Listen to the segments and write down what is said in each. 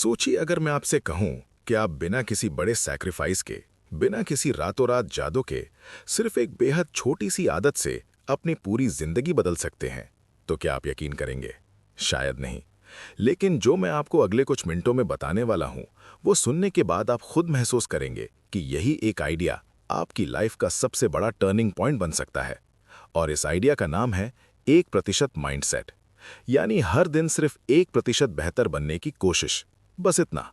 सोचिए अगर मैं आपसे कहूं कि आप बिना किसी बड़े सैक्रिफाइस के, बिना किसी रातों रात जादू के, सिर्फ एक बेहद छोटी सी आदत से अपनी पूरी जिंदगी बदल सकते हैं, तो क्या आप यकीन करेंगे? शायद नहीं। लेकिन जो मैं आपको अगले कुछ मिनटों में बताने वाला हूं, वो सुनने के बाद आप खुद महसूस करेंगे कि यही एक आइडिया आपकी लाइफ का सबसे बड़ा टर्निंग पॉइंट बन सकता है। और इस आइडिया का नाम है 1% माइंडसेट। यानी हर दिन सिर्फ 1% बेहतर बनने की कोशिश, बस इतना।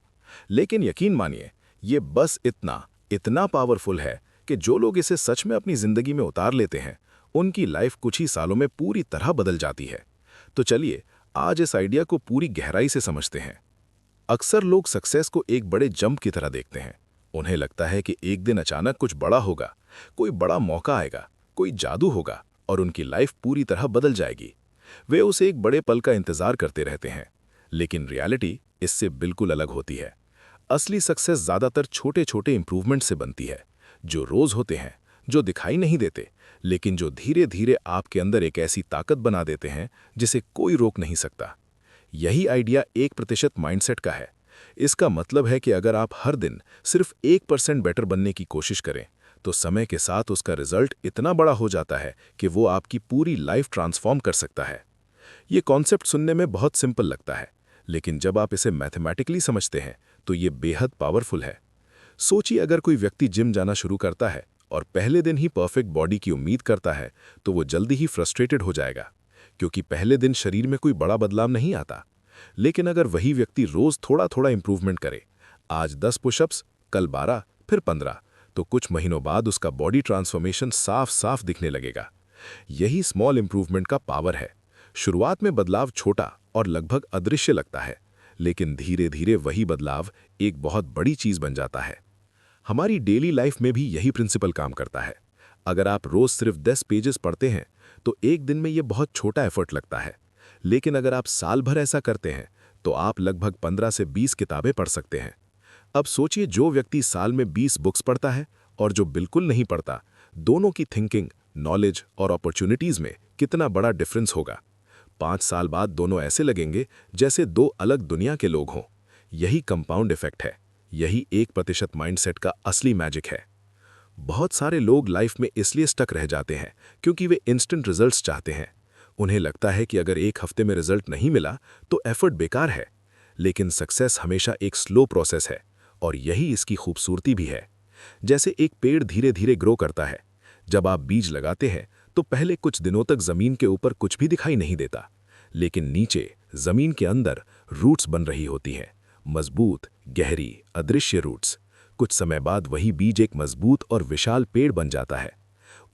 लेकिन यकीन मानिए, ये बस इतना इतना पावरफुल है कि जो लोग इसे सच में अपनी जिंदगी में उतार लेते हैं, उनकी लाइफ कुछ ही सालों में पूरी तरह बदल जाती है। तो चलिए आज इस आइडिया को पूरी गहराई से समझते हैं। अक्सर लोग सक्सेस को एक बड़े जंप की तरह देखते हैं। उन्हें लगता है कि एक दिन अचानक कुछ बड़ा होगा, कोई बड़ा मौका आएगा, कोई जादू होगा और उनकी लाइफ पूरी तरह बदल जाएगी। वे उस एक बड़े पल का इंतजार करते रहते हैं। लेकिन रियलिटी इससे बिल्कुल अलग होती है। असली सक्सेस ज्यादातर छोटे छोटे इंप्रूवमेंट से बनती है, जो रोज होते हैं, जो दिखाई नहीं देते, लेकिन जो धीरे धीरे आपके अंदर एक ऐसी ताकत बना देते हैं जिसे कोई रोक नहीं सकता। यही आइडिया 1% माइंडसेट का है। इसका मतलब है कि अगर आप हर दिन सिर्फ 1% बेटर बनने की कोशिश करें, तो समय के साथ उसका रिजल्ट इतना बड़ा हो जाता है कि वो आपकी पूरी लाइफ ट्रांसफॉर्म कर सकता है। ये कॉन्सेप्ट सुनने में बहुत सिंपल लगता है, लेकिन जब आप इसे मैथमेटिकली समझते हैं तो ये बेहद पावरफुल है। सोचिए अगर कोई व्यक्ति जिम जाना शुरू करता है और पहले दिन ही परफेक्ट बॉडी की उम्मीद करता है, तो वो जल्दी ही फ्रस्ट्रेटेड हो जाएगा, क्योंकि पहले दिन शरीर में कोई बड़ा बदलाव नहीं आता। लेकिन अगर वही व्यक्ति रोज थोड़ा थोड़ा इंप्रूवमेंट करे, आज 10 पुशअप्स, कल 12, फिर 15, तो कुछ महीनों बाद उसका बॉडी ट्रांसफॉर्मेशन साफ साफ दिखने लगेगा। यही स्मॉल इंप्रूवमेंट का पावर है। शुरुआत में बदलाव छोटा और लगभग अदृश्य लगता है, लेकिन धीरे धीरे वही बदलाव एक बहुत बड़ी चीज बन जाता है। हमारी डेली लाइफ में भी यही प्रिंसिपल काम करता है। अगर आप रोज सिर्फ 10 पेजेस पढ़ते हैं, तो एक दिन में ये बहुत छोटा एफर्ट लगता है। लेकिन अगर आप साल भर ऐसा करते हैं, तो आप लगभग 15 से 20 किताबें पढ़ सकते हैं। अब सोचिए जो व्यक्ति साल में 20 बुक्स पढ़ता है और जो बिल्कुल नहीं पढ़ता, दोनों की थिंकिंग, नॉलेज और अपॉर्चुनिटीज में कितना बड़ा डिफरेंस होगा। 5 साल बाद दोनों ऐसे लगेंगे जैसे दो अलग दुनिया के लोग हों। यही कंपाउंड इफेक्ट है। यही 1% माइंडसेट का असली मैजिक है। बहुत सारे लोग लाइफ में इसलिए स्टक रह जाते हैं क्योंकि वे इंस्टेंट रिजल्ट्स चाहते हैं। उन्हें लगता है कि अगर एक हफ्ते में रिजल्ट नहीं मिला तो एफर्ट बेकार है। लेकिन सक्सेस हमेशा एक स्लो प्रोसेस है, और यही इसकी खूबसूरती भी है। जैसे एक पेड़ धीरे धीरे ग्रो करता है। जब आप बीज लगाते हैं तो पहले कुछ दिनों तक जमीन के ऊपर कुछ भी दिखाई नहीं देता, लेकिन नीचे जमीन के अंदर रूट्स बन रही होती हैं, मजबूत, गहरी, अदृश्य रूट्स। कुछ समय बाद वही बीज एक मजबूत और विशाल पेड़ बन जाता है।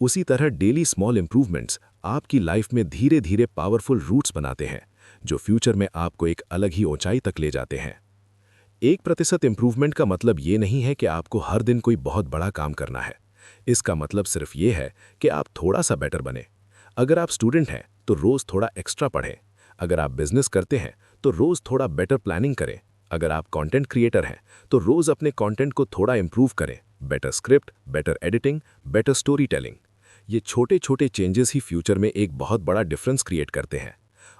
उसी तरह डेली स्मॉल इंप्रूवमेंट्स आपकी लाइफ में धीरे धीरे पावरफुल रूट्स बनाते हैं, जो फ्यूचर में आपको एक अलग ही ऊंचाई तक ले जाते हैं। 1% इंप्रूवमेंट का मतलब ये नहीं है कि आपको हर दिन कोई बहुत बड़ा काम करना है। इसका मतलब सिर्फ ये है कि आप थोड़ा सा बेटर बने। अगर आप स्टूडेंट हैं तो रोज थोड़ा एक्स्ट्रा पढ़ें। अगर आप बिजनेस करते हैं तो रोज थोड़ा बेटर प्लानिंग करें। अगर आप कंटेंट क्रिएटर हैं तो रोज अपने कंटेंट को थोड़ा इंप्रूव करें। Better script, better editing, better story telling. ये छोटे छोटे चेंजेस ही फ्यूचर में एक बहुत बड़ा डिफरेंस क्रिएट करते हैं।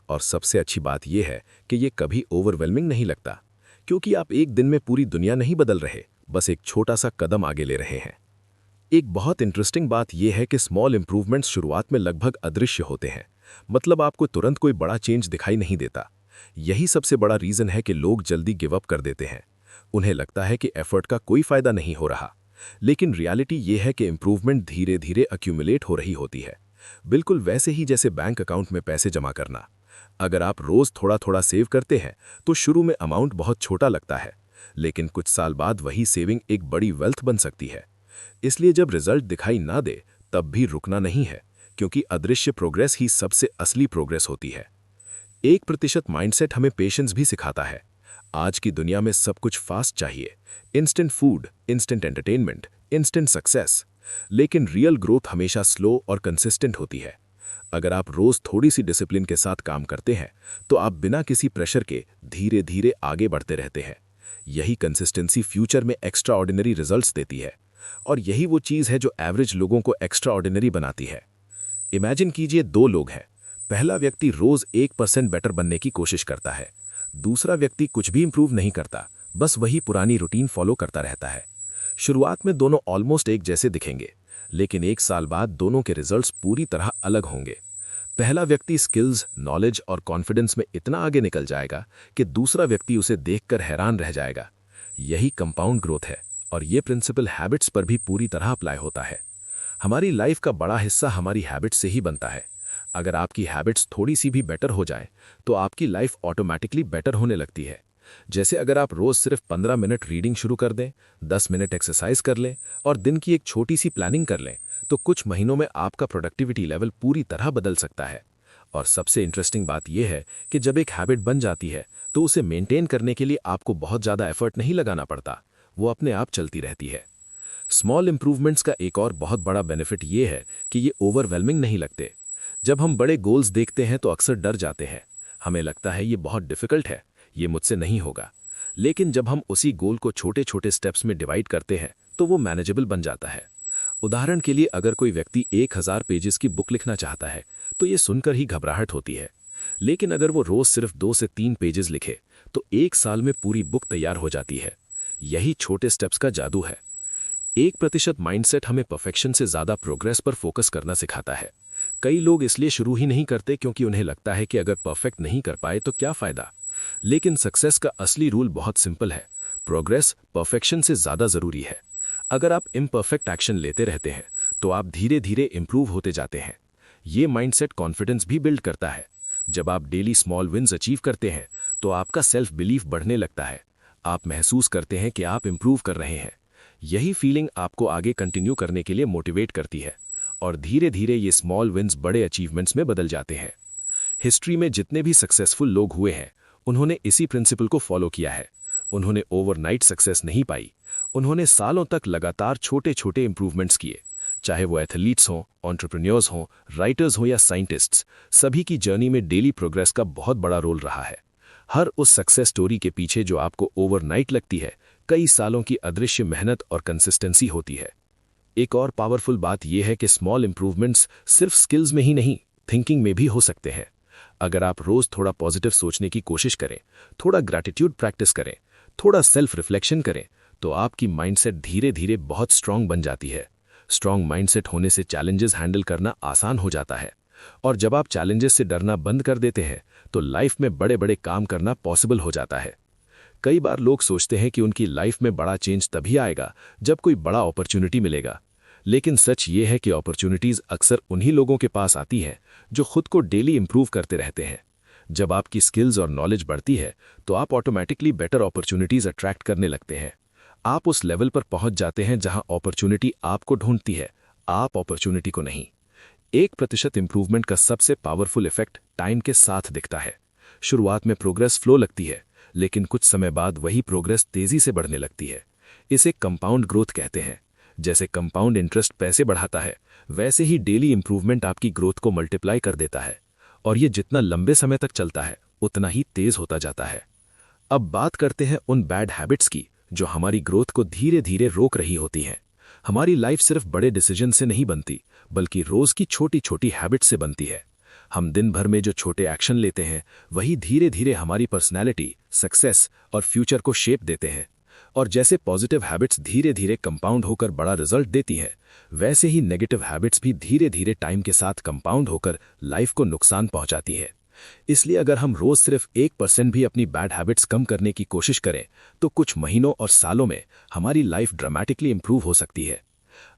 और सबसे अच्छी बात यह है कि ये कभी ओवरवेलमिंग नहीं लगता, क्योंकि आप एक दिन में पूरी दुनिया नहीं बदल रहे, बस एक छोटा सा कदम आगे ले रहे हैं। एक बहुत इंटरेस्टिंग बात यह है कि स्मॉल इंप्रूवमेंट्स शुरुआत में लगभग अदृश्य होते हैं। मतलब आपको तुरंत कोई बड़ा चेंज दिखाई नहीं देता। यही सबसे बड़ा रीजन है कि लोग जल्दी गिव अप कर देते हैं। उन्हें लगता है कि एफर्ट का कोई फायदा नहीं हो रहा। लेकिन रियलिटी ये है कि इंप्रूवमेंट धीरे धीरे अक्यूमुलेट हो रही होती है, बिल्कुल वैसे ही जैसे बैंक अकाउंट में पैसे जमा करना। अगर आप रोज थोड़ा थोड़ा सेव करते हैं तो शुरू में अमाउंट बहुत छोटा लगता है, लेकिन कुछ साल बाद वही सेविंग एक बड़ी वेल्थ बन सकती है। इसलिए जब रिजल्ट दिखाई ना दे तब भी रुकना नहीं है, क्योंकि अदृश्य प्रोग्रेस ही सबसे असली प्रोग्रेस होती है। 1% माइंडसेट हमें पेशेंस भी सिखाता है। आज की दुनिया में सब कुछ फास्ट चाहिए, instant food, instant entertainment, instant success. लेकिन रियल ग्रोथ हमेशा स्लो और कंसिस्टेंट होती है। अगर आप रोज थोड़ी सी डिसिप्लिन के साथ काम करते हैं तो आप बिना किसी प्रेशर के धीरे धीरे आगे बढ़ते रहते हैं। यही कंसिस्टेंसी फ्यूचर में एक्स्ट्रा ऑर्डिनरी रिजल्ट्स देती है, और यही वो चीज़ है जो एवरेज लोगों को एक्स्ट्रा ऑर्डिनरी बनाती है। इमेजिन कीजिए 2 लोग हैं। पहला व्यक्ति रोज 1% बेटर बनने की कोशिश करता है। दूसरा व्यक्ति कुछ भी इंप्रूव नहीं करता, बस वही पुरानी रूटीन फॉलो करता रहता है। शुरुआत में दोनों ऑलमोस्ट एक जैसे दिखेंगे, लेकिन 1 साल बाद दोनों के रिजल्ट्स पूरी तरह अलग होंगे। पहला व्यक्ति स्किल्स, नॉलेज और कॉन्फिडेंस में इतना आगे निकल जाएगा कि दूसरा व्यक्ति उसे देखकर हैरान रह जाएगा। यही कंपाउंड ग्रोथ है, और ये प्रिंसिपल हैबिट्स पर भी पूरी तरह अप्लाई होता है। हमारी लाइफ का बड़ा हिस्सा हमारी हैबिट्स से ही बनता है। अगर आपकी हैबिट्स थोड़ी सी भी बेटर हो जाए तो आपकी लाइफ ऑटोमेटिकली बेटर होने लगती है। जैसे अगर आप रोज सिर्फ 15 मिनट रीडिंग शुरू कर दें, 10 मिनट एक्सरसाइज कर लें और दिन की एक छोटी सी प्लानिंग कर लें, तो कुछ महीनों में आपका प्रोडक्टिविटी लेवल पूरी तरह बदल सकता है। और सबसे इंटरेस्टिंग बात यह है कि जब एक हैबिट बन जाती है तो उसे मेंटेन करने के लिए आपको बहुत ज़्यादा एफर्ट नहीं लगाना पड़ता, वो अपने आप चलती रहती है। स्मॉल इंप्रूवमेंट्स का एक और बहुत बड़ा बेनिफिट ये है कि ये ओवरवेलमिंग नहीं लगते। जब हम बड़े गोल्स देखते हैं तो अक्सर डर जाते हैं, हमें लगता है ये बहुत डिफिकल्ट है, ये मुझसे नहीं होगा। लेकिन जब हम उसी गोल को छोटे छोटे स्टेप्स में डिवाइड करते हैं तो वो मैनेजेबल बन जाता है। उदाहरण के लिए अगर कोई व्यक्ति 1000 पेजेस की बुक लिखना चाहता है तो ये सुनकर ही घबराहट होती है, लेकिन अगर वो रोज सिर्फ 2 से 3 पेजेस लिखे तो 1 साल में पूरी बुक तैयार हो जाती है। यही छोटे स्टेप्स का जादू है। 1% माइंडसेट हमें परफेक्शन से ज्यादा प्रोग्रेस पर फोकस करना सिखाता है। कई लोग इसलिए शुरू ही नहीं करते क्योंकि उन्हें लगता है कि अगर परफेक्ट नहीं कर पाए तो क्या फायदा। लेकिन सक्सेस का असली रूल बहुत सिंपल है, प्रोग्रेस परफेक्शन से ज्यादा जरूरी है। अगर आप इम्परफेक्ट एक्शन लेते रहते हैं तो आप धीरे धीरे इंप्रूव होते जाते हैं। ये माइंडसेट कॉन्फिडेंस भी बिल्ड करता है। जब आप डेली स्मॉल विन्स अचीव करते हैं तो आपका सेल्फ बिलीफ बढ़ने लगता है। आप महसूस करते हैं कि आप इंप्रूव कर रहे हैं। यही फीलिंग आपको आगे कंटिन्यू करने के लिए मोटिवेट करती है, और धीरे धीरे ये स्मॉल विन्स बड़े अचीवमेंट्स में बदल जाते हैं। हिस्ट्री में जितने भी सक्सेसफुल लोग हुए हैं उन्होंने इसी प्रिंसिपल को फॉलो किया है। उन्होंने ओवरनाइट सक्सेस नहीं पाई, उन्होंने सालों तक लगातार छोटे छोटे इंप्रूवमेंट्स किए। चाहे वो एथलीट्स हों, एंटरप्रेन्योर्स हों, राइटर्स हों या साइंटिस्ट्स, सभी की जर्नी में डेली प्रोग्रेस का बहुत बड़ा रोल रहा है। हर उस सक्सेस स्टोरी के पीछे जो आपको ओवरनाइट लगती है, कई सालों की अदृश्य मेहनत और कंसिस्टेंसी होती है। एक और पावरफुल बात यह है कि स्मॉल इंप्रूवमेंट्स सिर्फ स्किल्स में ही नहीं, थिंकिंग में भी हो सकते हैं। अगर आप रोज थोड़ा पॉजिटिव सोचने की कोशिश करें, थोड़ा ग्रैटिट्यूड प्रैक्टिस करें, थोड़ा सेल्फ रिफ्लेक्शन करें, तो आपकी माइंडसेट धीरे धीरे बहुत स्ट्रांग बन जाती है। स्ट्रांग माइंडसेट होने से चैलेंजेस हैंडल करना आसान हो जाता है, और जब आप चैलेंजेस से डरना बंद कर देते हैं तो लाइफ में बड़े बड़े काम करना पॉसिबल हो जाता है। कई बार लोग सोचते हैं कि उनकी लाइफ में बड़ा चेंज तभी आएगा जब कोई बड़ा अपॉर्चुनिटी मिलेगा, लेकिन सच ये है कि अपॉर्चुनिटीज अक्सर उन्हीं लोगों के पास आती हैं जो खुद को डेली इंप्रूव करते रहते हैं। जब आपकी स्किल्स और नॉलेज बढ़ती है तो आप ऑटोमेटिकली बेटर अपॉर्चुनिटीज अट्रैक्ट करने लगते हैं। आप उस लेवल पर पहुंच जाते हैं जहां अपॉर्चुनिटी आपको ढूंढती है, आप अपॉर्चुनिटी को नहीं। 1% इंप्रूवमेंट का सबसे पावरफुल इफेक्ट टाइम के साथ दिखता है। शुरुआत में प्रोग्रेस फ्लो लगती है, लेकिन कुछ समय बाद वही प्रोग्रेस तेजी से बढ़ने लगती है। इसे कंपाउंड ग्रोथ कहते हैं। जैसे कंपाउंड इंटरेस्ट पैसे बढ़ाता है, वैसे ही डेली इंप्रूवमेंट आपकी ग्रोथ को मल्टीप्लाई कर देता है, और ये जितना लंबे समय तक चलता है उतना ही तेज होता जाता है। अब बात करते हैं उन बैड हैबिट्स की जो हमारी ग्रोथ को धीरे धीरे रोक रही होती हैं। हमारी लाइफ सिर्फ बड़े डिसीजन से नहीं बनती, बल्कि रोज की छोटी छोटी हैबिट्स से बनती है। हम दिन भर में जो छोटे एक्शन लेते हैं वही धीरे धीरे हमारी पर्सनैलिटी, सक्सेस और फ्यूचर को शेप देते हैं। और जैसे पॉजिटिव हैबिट्स धीरे धीरे कंपाउंड होकर बड़ा रिजल्ट देती हैं, वैसे ही नेगेटिव हैबिट्स भी धीरे धीरे टाइम के साथ कंपाउंड होकर लाइफ को नुकसान पहुंचाती है। इसलिए अगर हम रोज सिर्फ 1% भी अपनी बैड हैबिट्स कम करने की कोशिश करें तो कुछ महीनों और सालों में हमारी लाइफ ड्रामेटिकली इंप्रूव हो सकती है।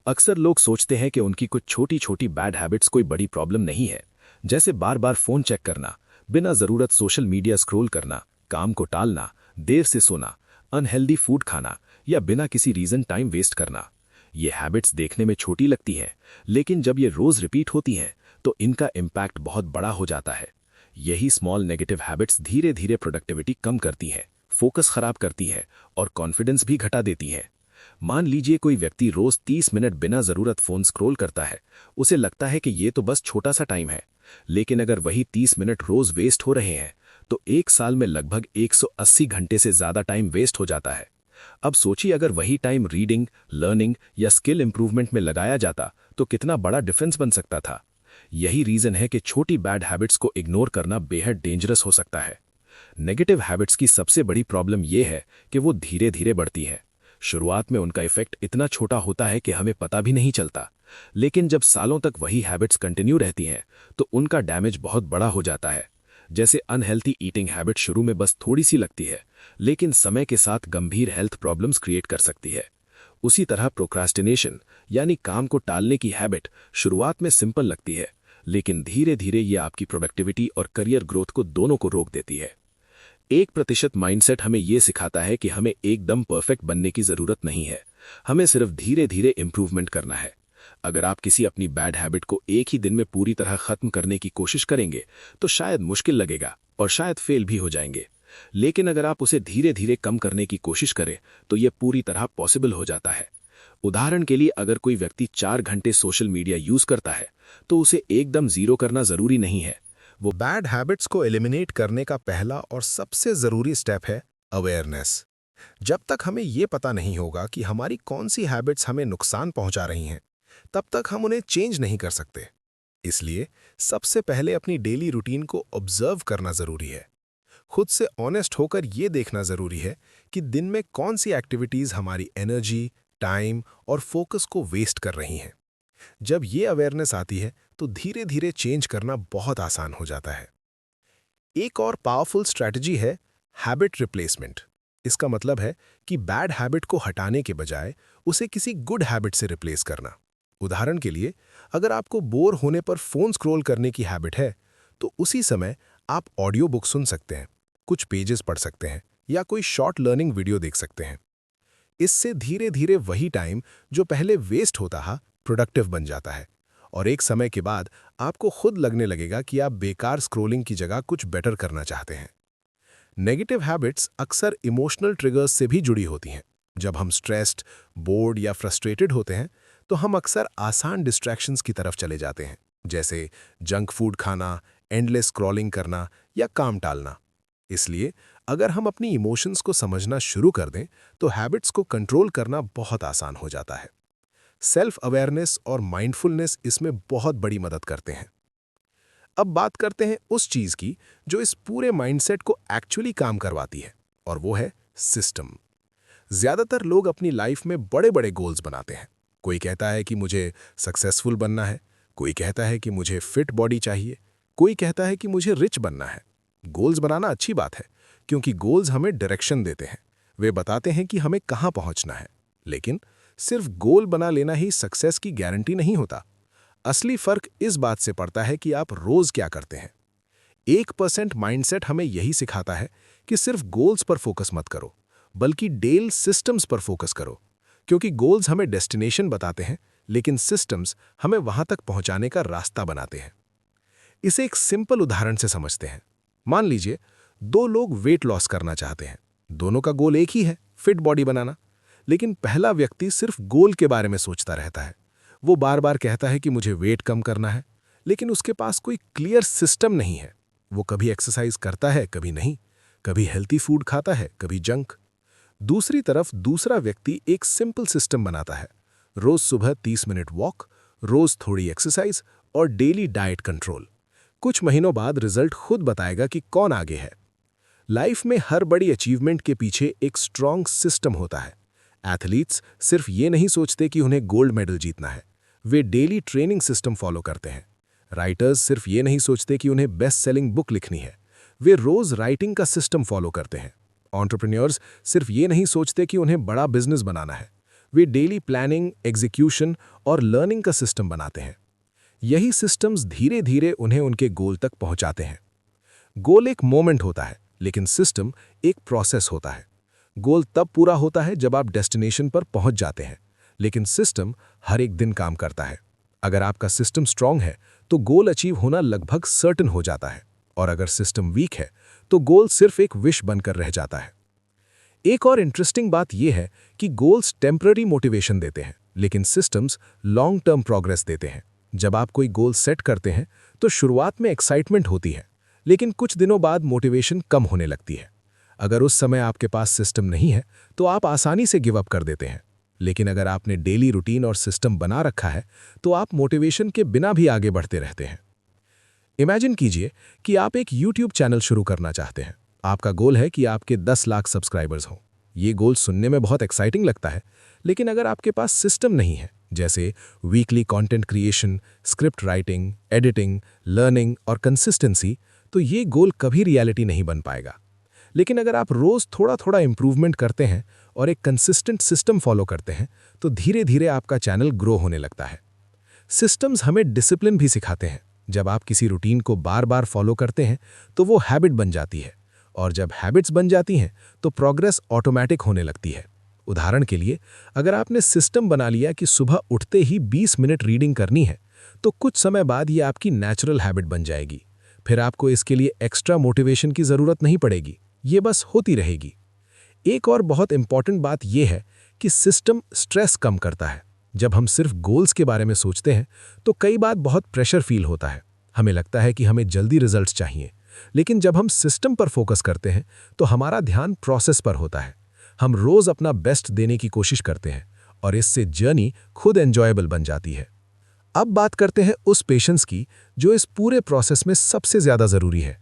अक्सर लोग सोचते हैं कि उनकी कुछ छोटी छोटी बैड हैबिट्स कोई बड़ी प्रॉब्लम नहीं है, जैसे बार बार फोन चेक करना, बिना जरूरत सोशल मीडिया स्क्रॉल करना, काम को टालना, देर से सोना, अनहेल्दी फूड खाना या बिना किसी रीजन टाइम वेस्ट करना। ये हैबिट्स देखने में छोटी लगती हैं, लेकिन जब ये रोज रिपीट होती हैं तो इनका इम्पैक्ट बहुत बड़ा हो जाता है। यही स्मॉल नेगेटिव हैबिट्स धीरे धीरे प्रोडक्टिविटी कम करती है, फोकस खराब करती है और कॉन्फिडेंस भी घटा देती है। मान लीजिए कोई व्यक्ति रोज 30 मिनट बिना जरूरत फोन स्क्रॉल करता है। उसे लगता है कि ये तो बस छोटा सा टाइम है, लेकिन अगर वही 30 मिनट रोज वेस्ट हो रहे हैं तो 1 साल में लगभग 180 घंटे से ज्यादा टाइम वेस्ट हो जाता है। अब सोचिए अगर वही टाइम रीडिंग, लर्निंग या स्किल इंप्रूवमेंट में लगाया जाता तो कितना बड़ा डिफरेंस बन सकता था। यही रीजन है कि छोटी बैड हैबिट्स को इग्नोर करना बेहद डेंजरस हो सकता है। नेगेटिव हैबिट्स की सबसे बड़ी प्रॉब्लम यह है कि वो धीरे धीरे बढ़ती है। शुरुआत में उनका इफेक्ट इतना छोटा होता है कि हमें पता भी नहीं चलता, लेकिन जब सालों तक वही हैबिट्स कंटिन्यू रहती हैं तो उनका डैमेज बहुत बड़ा हो जाता है। जैसे अनहेल्थी ईटिंग हैबिट शुरू में बस थोड़ी सी लगती है, लेकिन समय के साथ गंभीर हेल्थ प्रॉब्लम्स क्रिएट कर सकती है। उसी तरह प्रोक्रास्टिनेशन यानी काम को टालने की हैबिट शुरुआत में सिंपल लगती है, लेकिन धीरे धीरे ये आपकी प्रोडक्टिविटी और करियर ग्रोथ को दोनों को रोक देती है। 1% माइंडसेट हमें ये सिखाता है कि हमें एकदम परफेक्ट बनने की जरूरत नहीं है, हमें सिर्फ धीरे धीरे इंप्रूवमेंट करना है। अगर आप किसी अपनी बैड हैबिट को एक ही दिन में पूरी तरह खत्म करने की कोशिश करेंगे तो शायद मुश्किल लगेगा और शायद फेल भी हो जाएंगे, लेकिन अगर आप उसे धीरे धीरे कम करने की कोशिश करें तो यह पूरी तरह पॉसिबल हो जाता है। उदाहरण के लिए, अगर कोई व्यक्ति 4 घंटे सोशल मीडिया यूज करता है तो उसे एकदम जीरो करना जरूरी नहीं है। वो बैड हैबिट्स को एलिमिनेट करने का पहला और सबसे जरूरी स्टेप है अवेयरनेस। जब तक हमें ये पता नहीं होगा कि हमारी कौन सी हैबिट्स हमें नुकसान पहुंचा रही हैं, तब तक हम उन्हें चेंज नहीं कर सकते। इसलिए सबसे पहले अपनी डेली रूटीन को ऑब्जर्व करना जरूरी है। खुद से ऑनेस्ट होकर ये देखना जरूरी है कि दिन में कौन सी एक्टिविटीज हमारी एनर्जी, टाइम और फोकस को वेस्ट कर रही हैं। जब ये अवेयरनेस आती है तो धीरे धीरे चेंज करना बहुत आसान हो जाता है। एक और पावरफुल स्ट्रैटेजी है हैबिट रिप्लेसमेंट। इसका मतलब है कि बैड हैबिट को हटाने के बजाय उसे किसी गुड हैबिट से रिप्लेस करना। उदाहरण के लिए, अगर आपको बोर होने पर फोन स्क्रॉल करने की हैबिट है तो उसी समय आप ऑडियो बुक सुन सकते हैं, कुछ पेजेस पढ़ सकते हैं या कोई शॉर्ट लर्निंग वीडियो देख सकते हैं। इससे धीरे धीरे वही टाइम जो पहले वेस्ट होता था प्रोडक्टिव बन जाता है और एक समय के बाद आपको खुद लगने लगेगा कि आप बेकार स्क्रॉलिंग की जगह कुछ बेटर करना चाहते हैं। नेगेटिव हैबिट्स अक्सर इमोशनल ट्रिगर्स से भी जुड़ी होती हैं। जब हम स्ट्रेस्ड, बोर्ड या फ्रस्ट्रेटेड होते हैं तो हम अक्सर आसान डिस्ट्रैक्शंस की तरफ चले जाते हैं, जैसे जंक फूड खाना, एंडलेस स्क्रॉलिंग करना या काम टालना। इसलिए अगर हम अपनी इमोशंस को समझना शुरू कर दें तो हैबिट्स को कंट्रोल करना बहुत आसान हो जाता है। सेल्फ अवेयरनेस और माइंडफुलनेस इसमें बहुत बड़ी मदद करते हैं। अब बात करते हैं उस चीज की जो इस पूरे माइंडसेट को एक्चुअली काम करवाती है, और वो है सिस्टम। ज्यादातर लोग अपनी लाइफ में बड़े बड़े गोल्स बनाते हैं। कोई कहता है कि मुझे सक्सेसफुल बनना है, कोई कहता है कि मुझे फिट बॉडी चाहिए, कोई कहता है कि मुझे रिच बनना है। गोल्स बनाना अच्छी बात है, क्योंकि गोल्स हमें डायरेक्शन देते हैं। वे बताते हैं कि हमें कहाँ पहुंचना है। लेकिन सिर्फ गोल बना लेना ही सक्सेस की गारंटी नहीं होता। असली फर्क इस बात से पड़ता है कि आप रोज क्या करते हैं। 1% माइंडसेट हमें यही सिखाता है कि सिर्फ गोल्स पर फोकस मत करो, बल्कि डेल सिस्टम्स पर फोकस करो, क्योंकि गोल्स हमें डेस्टिनेशन बताते हैं, लेकिन सिस्टम्स हमें वहां तक पहुंचाने का रास्ता बनाते हैं। इसे एक सिंपल उदाहरण से समझते हैं। मान लीजिए 2 लोग वेट लॉस करना चाहते हैं। दोनों का गोल एक ही है, फिट बॉडी बनाना। लेकिन पहला व्यक्ति सिर्फ गोल के बारे में सोचता रहता है। वो बार बार कहता है कि मुझे वेट कम करना है, लेकिन उसके पास कोई क्लियर सिस्टम नहीं है। वो कभी एक्सरसाइज करता है, कभी नहीं, कभी हेल्थी फूड खाता है, कभी जंक। दूसरी तरफ दूसरा व्यक्ति एक सिंपल सिस्टम बनाता है। रोज सुबह 30 मिनट वॉक, रोज थोड़ी एक्सरसाइज और डेली डाइट कंट्रोल। कुछ महीनों बाद रिजल्ट खुद बताएगा कि कौन आगे है। लाइफ में हर बड़ी अचीवमेंट के पीछे एक स्ट्रॉन्ग सिस्टम होता है। एथलीट्स सिर्फ ये नहीं सोचते कि उन्हें गोल्ड मेडल जीतना है, वे डेली ट्रेनिंग सिस्टम फॉलो करते हैं। राइटर्स सिर्फ ये नहीं सोचते कि उन्हें बेस्ट सेलिंग बुक लिखनी है, वे रोज राइटिंग का सिस्टम फॉलो करते हैं। एंटरप्रेन्योर्स सिर्फ ये नहीं सोचते कि उन्हें बड़ा बिजनेस बनाना है, वे डेली प्लानिंग, एग्जीक्यूशन और लर्निंग का सिस्टम बनाते हैं। यही सिस्टम्स धीरे धीरे उन्हें उनके गोल तक पहुंचाते हैं। गोल एक मोमेंट होता है, लेकिन सिस्टम एक प्रोसेस होता है। गोल तब पूरा होता है जब आप डेस्टिनेशन पर पहुंच जाते हैं, लेकिन सिस्टम हर एक दिन काम करता है। अगर आपका सिस्टम स्ट्रांग है तो गोल अचीव होना लगभग सर्टेन हो जाता है, और अगर सिस्टम वीक है तो गोल सिर्फ एक विश बनकर रह जाता है। एक और इंटरेस्टिंग बात यह है कि गोल्स टेम्पररी मोटिवेशन देते हैं, लेकिन सिस्टम्स लॉन्ग टर्म प्रोग्रेस देते हैं। जब आप कोई गोल सेट करते हैं तो शुरुआत में एक्साइटमेंट होती है, लेकिन कुछ दिनों बाद मोटिवेशन कम होने लगती है। अगर उस समय आपके पास सिस्टम नहीं है तो आप आसानी से गिव अप कर देते हैं, लेकिन अगर आपने डेली रूटीन और सिस्टम बना रखा है तो आप मोटिवेशन के बिना भी आगे बढ़ते रहते हैं। इमेजिन कीजिए कि आप एक YouTube चैनल शुरू करना चाहते हैं। आपका गोल है कि आपके 10 लाख सब्सक्राइबर्स हों। ये गोल सुनने में बहुत एक्साइटिंग लगता है, लेकिन अगर आपके पास सिस्टम नहीं है, जैसे weekly content creation, script writing, editing, learning और कंसिस्टेंसी, तो ये गोल कभी रियलिटी नहीं बन पाएगा। लेकिन अगर आप रोज थोड़ा थोड़ा इंप्रूवमेंट करते हैं और एक कंसिस्टेंट सिस्टम फॉलो करते हैं, तो धीरे धीरे आपका चैनल ग्रो होने लगता है। सिस्टम्स हमें डिसिप्लिन भी सिखाते हैं। जब आप किसी रूटीन को बार बार फॉलो करते हैं तो वो हैबिट बन जाती है, और जब हैबिट्स बन जाती हैं तो प्रोग्रेस ऑटोमेटिक होने लगती है। उदाहरण के लिए, अगर आपने सिस्टम बना लिया कि सुबह उठते ही 20 मिनट रीडिंग करनी है, तो कुछ समय बाद ये आपकी नेचुरल हैबिट बन जाएगी। फिर आपको इसके लिए एक्स्ट्रा मोटिवेशन की ज़रूरत नहीं पड़ेगी, ये बस होती रहेगी। एक और बहुत इंपॉर्टेंट बात यह है कि सिस्टम स्ट्रेस कम करता है। जब हम सिर्फ गोल्स के बारे में सोचते हैं तो कई बार बहुत प्रेशर फील होता है। हमें लगता है कि हमें जल्दी रिजल्ट्स चाहिए, लेकिन जब हम सिस्टम पर फोकस करते हैं तो हमारा ध्यान प्रोसेस पर होता है। हम रोज अपना बेस्ट देने की कोशिश करते हैं और इससे जर्नी खुद एंजॉयबल बन जाती है। अब बात करते हैं उस पेशेंस की जो इस पूरे प्रोसेस में सबसे ज्यादा जरूरी है।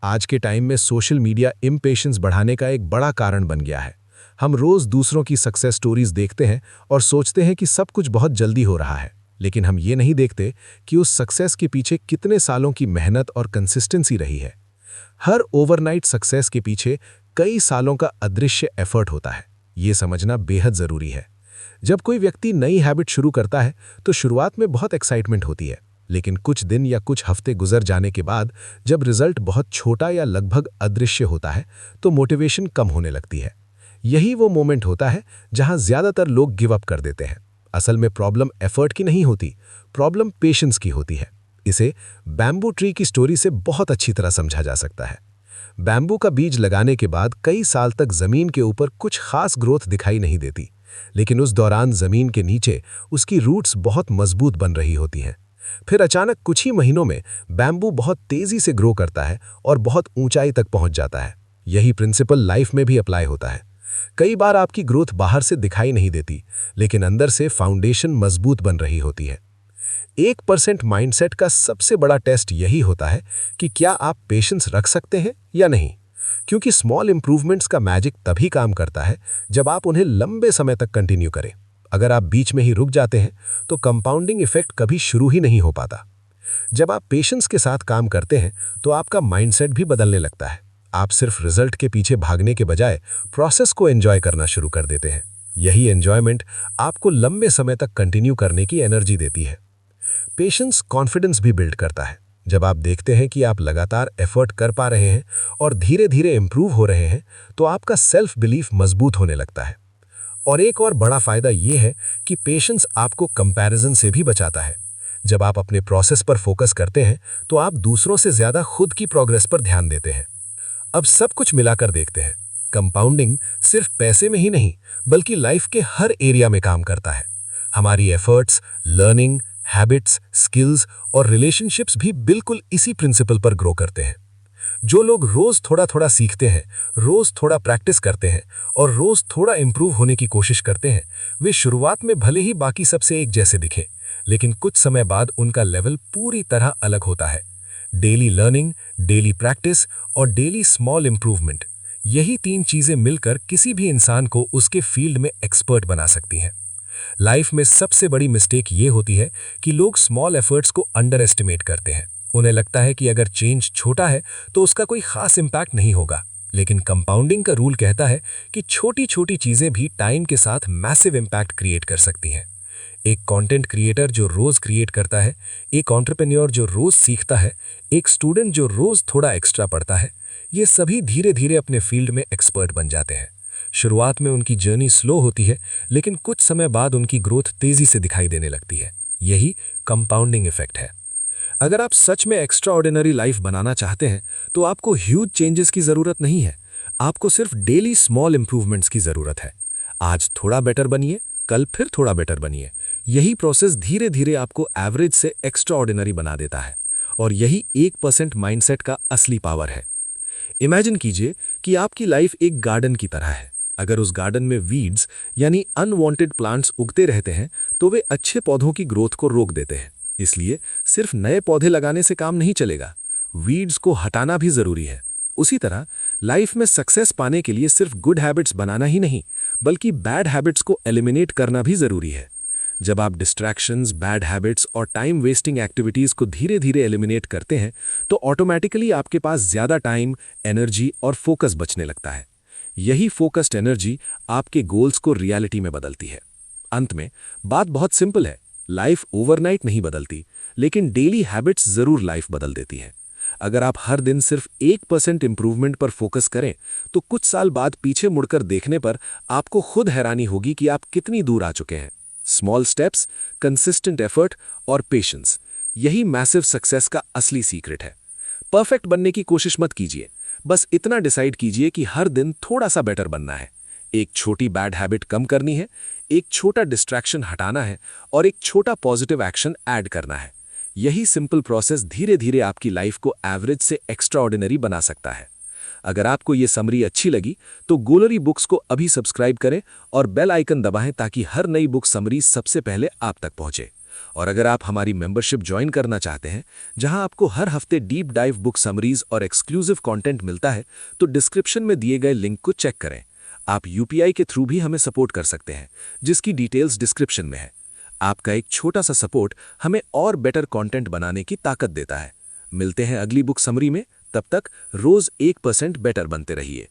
आज के टाइम में सोशल मीडिया इम्पेशेंस बढ़ाने का एक बड़ा कारण बन गया है। हम रोज दूसरों की सक्सेस स्टोरीज देखते हैं और सोचते हैं कि सब कुछ बहुत जल्दी हो रहा है, लेकिन हम ये नहीं देखते कि उस सक्सेस के पीछे कितने सालों की मेहनत और कंसिस्टेंसी रही है। हर ओवरनाइट सक्सेस के पीछे कई सालों का अदृश्य एफर्ट होता है। ये समझना बेहद जरूरी है। जब कोई व्यक्ति नई हैबिट शुरू करता है तो शुरुआत में बहुत एक्साइटमेंट होती है, लेकिन कुछ दिन या कुछ हफ्ते गुजर जाने के बाद जब रिजल्ट बहुत छोटा या लगभग अदृश्य होता है तो मोटिवेशन कम होने लगती है। यही वो मोमेंट होता है जहां ज्यादातर लोग गिव अप कर देते हैं। असल में प्रॉब्लम एफर्ट की नहीं होती, प्रॉब्लम पेशेंस की होती है। इसे बैम्बू ट्री की स्टोरी से बहुत अच्छी तरह समझा जा सकता है। बैम्बू का बीज लगाने के बाद कई साल तक जमीन के ऊपर कुछ खास ग्रोथ दिखाई नहीं देती, लेकिन उस दौरान जमीन के नीचे उसकी रूट्स बहुत मजबूत बन रही होती हैं। फिर अचानक कुछ ही महीनों में बैम्बू बहुत तेजी से ग्रो करता है और बहुत ऊंचाई तक पहुंच जाता है। यही प्रिंसिपल लाइफ में भी अप्लाई होता है। कई बार आपकी ग्रोथ बाहर से दिखाई नहीं देती, लेकिन अंदर से फाउंडेशन मजबूत बन रही होती है। 1% माइंडसेट का सबसे बड़ा टेस्ट यही होता है कि क्या आप पेशेंस रख सकते हैं या नहीं, क्योंकि स्मॉल इंप्रूवमेंट्स का मैजिक तभी काम करता है जब आप उन्हें लंबे समय तक कंटिन्यू करें। अगर आप बीच में ही रुक जाते हैं तो कंपाउंडिंग इफेक्ट कभी शुरू ही नहीं हो पाता। जब आप पेशेंस के साथ काम करते हैं तो आपका माइंडसेट भी बदलने लगता है। आप सिर्फ रिजल्ट के पीछे भागने के बजाय प्रोसेस को एंजॉय करना शुरू कर देते हैं। यही एंजॉयमेंट आपको लंबे समय तक कंटिन्यू करने की एनर्जी देती है। पेशेंस कॉन्फिडेंस भी बिल्ड करता है। जब आप देखते हैं कि आप लगातार एफर्ट कर पा रहे हैं और धीरे धीरे इंप्रूव हो रहे हैं तो आपका सेल्फ बिलीफ मजबूत होने लगता है। और एक और बड़ा फायदा यह है कि पेशेंस आपको कंपैरिजन से भी बचाता है। जब आप अपने प्रोसेस पर फोकस करते हैं तो आप दूसरों से ज्यादा खुद की प्रोग्रेस पर ध्यान देते हैं। अब सब कुछ मिलाकर देखते हैं, कंपाउंडिंग सिर्फ पैसे में ही नहीं बल्कि लाइफ के हर एरिया में काम करता है। हमारी एफर्ट्स, लर्निंग, हैबिट्स, स्किल्स और रिलेशनशिप्स भी बिल्कुल इसी प्रिंसिपल पर ग्रो करते हैं। जो लोग रोज थोड़ा थोड़ा सीखते हैं, रोज थोड़ा प्रैक्टिस करते हैं और रोज थोड़ा इंप्रूव होने की कोशिश करते हैं, वे शुरुआत में भले ही बाकी सबसे एक जैसे दिखें, लेकिन कुछ समय बाद उनका लेवल पूरी तरह अलग होता है। डेली लर्निंग, डेली प्रैक्टिस और डेली स्मॉल इंप्रूवमेंट, यही 3 चीजें मिलकर किसी भी इंसान को उसके फील्ड में एक्सपर्ट बना सकती हैं। लाइफ में सबसे बड़ी मिस्टेक ये होती है कि लोग स्मॉल एफर्ट्स को अंडर एस्टिमेट करते हैं। उन्हें लगता है कि अगर चेंज छोटा है तो उसका कोई खास इंपैक्ट नहीं होगा, लेकिन कंपाउंडिंग का रूल कहता है कि छोटी छोटी चीजें भी टाइम के साथ मैसिव इंपैक्ट क्रिएट कर सकती हैं। एक कंटेंट क्रिएटर जो रोज क्रिएट करता है, एक एंटरप्रेन्योर जो रोज सीखता है, एक स्टूडेंट जो रोज थोड़ा एक्स्ट्रा पढ़ता है, ये सभी धीरे धीरे अपने फील्ड में एक्सपर्ट बन जाते हैं। शुरुआत में उनकी जर्नी स्लो होती है, लेकिन कुछ समय बाद उनकी ग्रोथ तेजी से दिखाई देने लगती है। यही कंपाउंडिंग इफेक्ट है। अगर आप सच में एक्स्ट्रा ऑर्डिनरी लाइफ बनाना चाहते हैं तो आपको ह्यूज चेंजेस की जरूरत नहीं है, आपको सिर्फ डेली स्मॉल इंप्रूवमेंट्स की जरूरत है। आज थोड़ा बेटर बनिए, कल फिर थोड़ा बेटर बनिए। यही प्रोसेस धीरे धीरे आपको एवरेज से एक्स्ट्रा ऑर्डिनरी बना देता है, और यही 1% माइंडसेट का असली पावर है। इमेजिन कीजिए कि आपकी लाइफ एक गार्डन की तरह है। अगर उस गार्डन में वीड्स यानी अनवांटेड प्लांट्स उगते रहते हैं तो वे अच्छे पौधों की ग्रोथ को रोक देते हैं। इसलिए सिर्फ नए पौधे लगाने से काम नहीं चलेगा, वीड्स को हटाना भी जरूरी है। उसी तरह लाइफ में सक्सेस पाने के लिए सिर्फ गुड हैबिट्स बनाना ही नहीं, बल्कि बैड हैबिट्स को एलिमिनेट करना भी जरूरी है। जब आप डिस्ट्रैक्शंस, बैड हैबिट्स और टाइम वेस्टिंग एक्टिविटीज को धीरे धीरे एलिमिनेट करते हैं, तो ऑटोमेटिकली आपके पास ज्यादा टाइम, एनर्जी और फोकस बचने लगता है। यही फोकस्ड एनर्जी आपके गोल्स को रियलिटी में बदलती है। अंत में बात बहुत सिंपल है, लाइफ ओवरनाइट नहीं बदलती, लेकिन डेली हैबिट्स जरूर लाइफ बदल देती है। अगर आप हर दिन सिर्फ 1% इंप्रूवमेंट पर फोकस करें, तो कुछ साल बाद पीछे मुड़कर देखने पर आपको खुद हैरानी होगी कि आप कितनी दूर आ चुके हैं। स्मॉल स्टेप्स, कंसिस्टेंट एफर्ट और पेशेंस, यही मैसिव सक्सेस का असली सीक्रेट है। परफेक्ट बनने की कोशिश मत कीजिए, बस इतना डिसाइड कीजिए कि हर दिन थोड़ा सा बेटर बनना है। एक छोटी बैड हैबिट कम करनी है, एक छोटा डिस्ट्रैक्शन हटाना है और एक छोटा पॉजिटिव एक्शन ऐड करना है। यही सिंपल प्रोसेस धीरे धीरे आपकी लाइफ को एवरेज से एक्स्ट्राऑर्डिनरी बना सकता है। अगर आपको ये समरी अच्छी लगी तो गोलरी बुक्स को अभी सब्सक्राइब करें और बेल आइकन दबाएं ताकि हर नई बुक समरी सबसे पहले आप तक पहुंचे। और अगर आप हमारी मेंबरशिप ज्वाइन करना चाहते हैं, जहां आपको हर हफ्ते डीप डाइव बुक समरीज और एक्सक्लूसिव कंटेंट मिलता है, तो डिस्क्रिप्शन में दिए गए लिंक को चेक करें। आप यूपीआई के थ्रू भी हमें सपोर्ट कर सकते हैं, जिसकी डिटेल्स डिस्क्रिप्शन में है। आपका एक छोटा सा सपोर्ट हमें और बेटर कंटेंट बनाने की ताकत देता है। मिलते हैं अगली बुक समरी में, तब तक रोज 1% बेटर बनते रहिए।